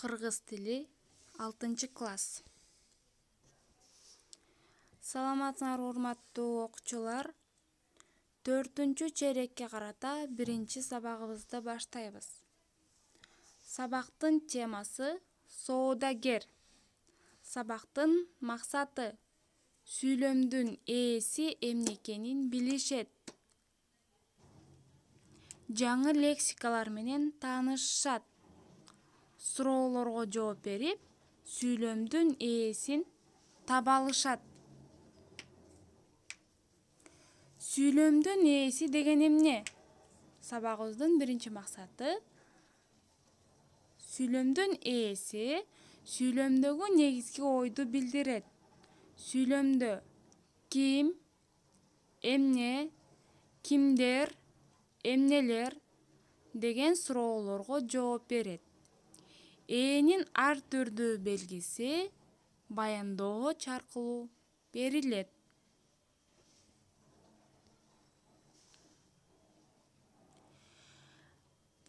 Кыргыз тили 6-класс. Саламатыңар урматтуу окуучулар. 4-чейрекке карата 1-сабагыбызды баштайбыз. Сабактын темасы соодагер. Сабактын максаты сүйлөмдүн ээси эмне экенин билишет. Жаңы лексикалар менен таанышышат. Суроолорго жооп берип, сүйлөмдүн ээсин таба алышат. Сүйлөмдүн ээси деген эмне? Сабагыбыздын 1-максаты сүйлөмдүн ээси сүйлөмдөгү негизги ойду билдирет. Сүйлөмдө ким, эмне, кимдер, эмнелер деген суроолорго жооп берет. Ээнин ар түрдүү белгиси баяндооч аркылуу берилет.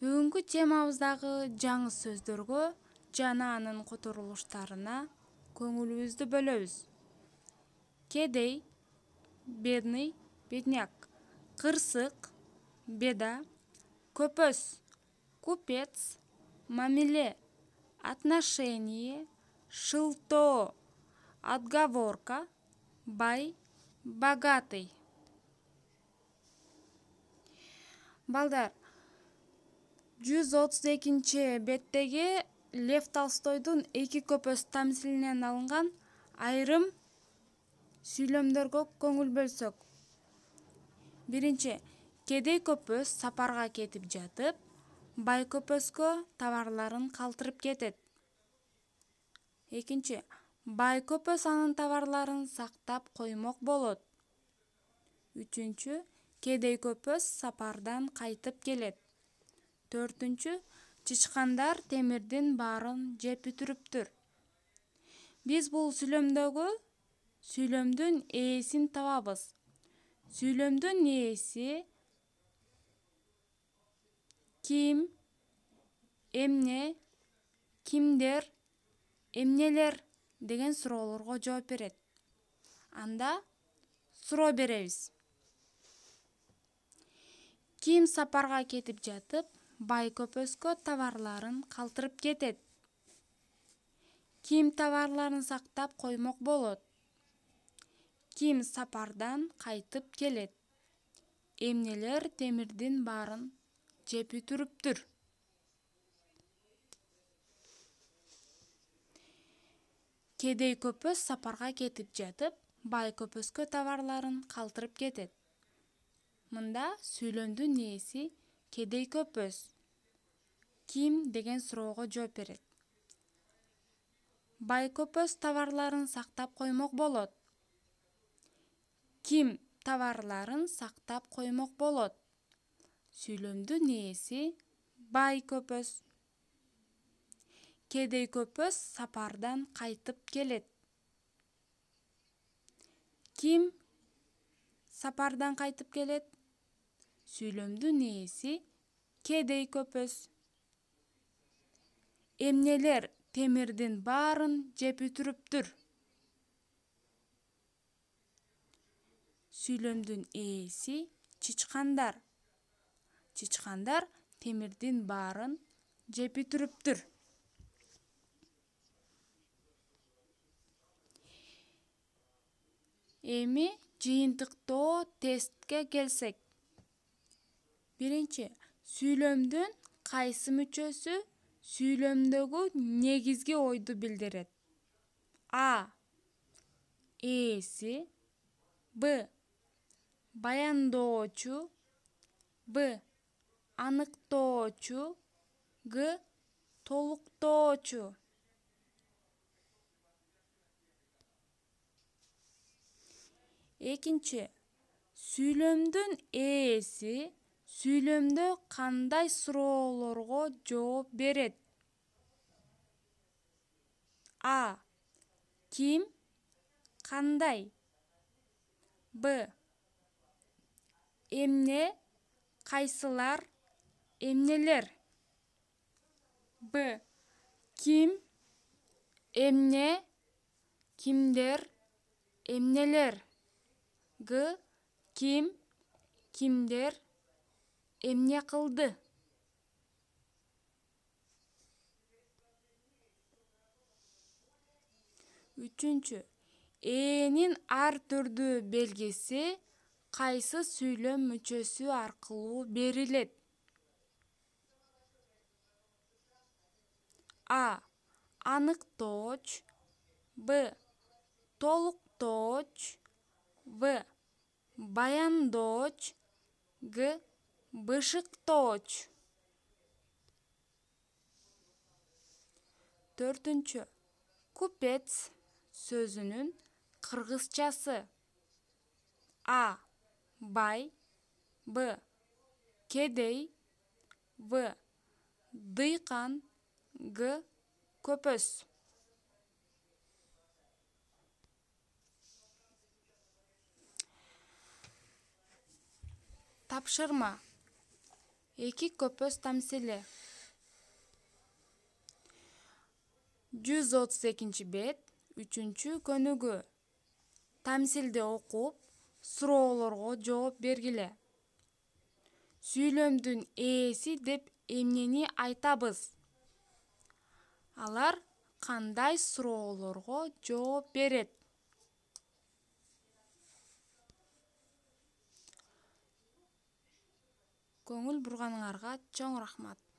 Бүгүнкү темабыздагы жаңы сөздөргө жана анын которулуштарына көңүлүбүздү бөлөбүз. Кедей, бедный, бедняк, кырсык, беда, көпөс, купец, мамиле, отношение, шылтоо, отговорка, бай, богатый. Балдар, 132 беттеги Лев Толстойдун эки көпөс тамсилинен алынган айрым сүйлөмдөргө көңүл бөлсөк. 1. Кедей көпөс сапарга кетип жатып, бай көпөскө товарларын калтырып кетет. 2. Бай көпөс анын товарларын сактап коймок болот. 3. Кедей көпөс сапардан кайтып келет. 4. Чычкандар темирдин баарын жеп бүтүрүптүр. Биз бул сүйлөмдөгү сүйлөмдүн ээсин табабыз. Сүйлөмдүн ээси ким, эмне, кимдер, эмнелер деген суроолорго жооп берет. Анда суроо беребиз. Ким сапарга кетип жатып, бай көпөскө товарларын калтырып кетет? Ким товарларын сактап коймок болот? Ким сапардан кайтып келет? Эмнелер темирдин баарын жеп бүтүрүптүр? Кедей көпөс сапарга кетип жатып, бай көпөскө товарларын калтырып кетет. Мында сүйлөмдүн ээси кедей көпөс. Ким деген суроого жооп берет. Бай көпөс товарларын сактап коймок болот. Ким товарларын сактап коймок болот? Сүйлөмдүн ээси бай көпөс. Кедей көпөс сапардан кайтып келет. Ким сапардан кайтып келет? Сүйлөмдүн ээси кедей көпөс. Эмнелер темирдин баарын жеп бүтүрүптүр? Сүйлөмдүн ээси чычкандар. Чычкандар темирдин баарын жеп бүтүрүптүр. Эми жыйынтыктоо тестке келсек. 1. Сүйлөмдүн кайсы мүчөсү сүйлөмдөгү негизги ойду билдирет? А. Ээси. Б. Баяндоочу. Б. Аныктоочу. Г. Толуктоочу. Экинчи. Сүйлөмдүн ээси сүйлөмдө кандай суроолорго жооп берет? А. Ким, кандай? Б. Эмне, кайсылар, эмнелер? Б. Ким, эмне, кимдер, эмнелер. Г. Ким, кимдер, эмне кылды. Үчүнчү. Энин ар түрдүү белгиси кайсы сүйлөм мүчөсү аркылуу берилет? А. Аныктооч. Б. Толуктооч. В. Баяндооч. Г. Бышыктооч. Төртүнчү. Купец сөзүнүн кыргызчасы. А. Бай. Б. Кедей. В. Дыйкан. Г. Көпөс. Тапшырма. Эки көпөс тамсили. 132 бет, 3 көнүгүү. Тамсилди окуп, суроолорго жооп бергиле. Сүйлөмдүн ээси деп эмнени айтабыз? Алар кандай суроолорго жооп берет? Көңүл бурганыңарга чоң рахмат.